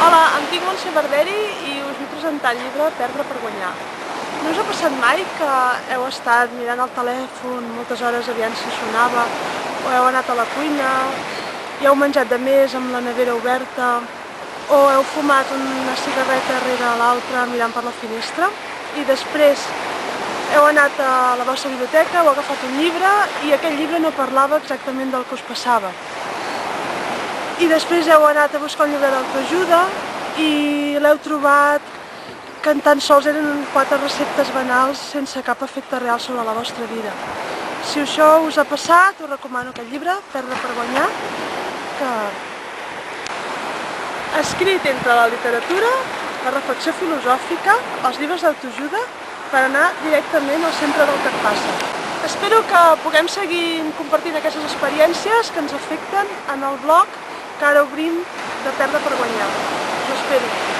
Hola, em dic Montse Barberi i us vull presentar el llibre Perdre per guanyar. No us ha passat mai que heu estat mirant el telèfon moltes hores aviam si sonava, o heu anat a la cuina i heu menjat de més amb la nevera oberta, o heu fumat una cigarreta rere l'altra mirant per la finestra i després heu anat a la vostra biblioteca, heu agafat un llibre i aquell llibre no parlava exactament del que us passava. I després heu anat a buscar un llibre d'autoajuda i l'heu trobat que tan sols eren 4 receptes banals sense cap efecte real sobre la vostra vida. Si això us ha passat, us recomano aquest llibre, Perdre per guanyar, que escrit entre la literatura, la reflexió filosòfica, els llibres d'autoajuda, per anar directament al centre del que et passa. Espero que puguem seguir compartint aquestes experiències que ens afecten en el blog que ara obrim de Perdre per guanyar. Us espero.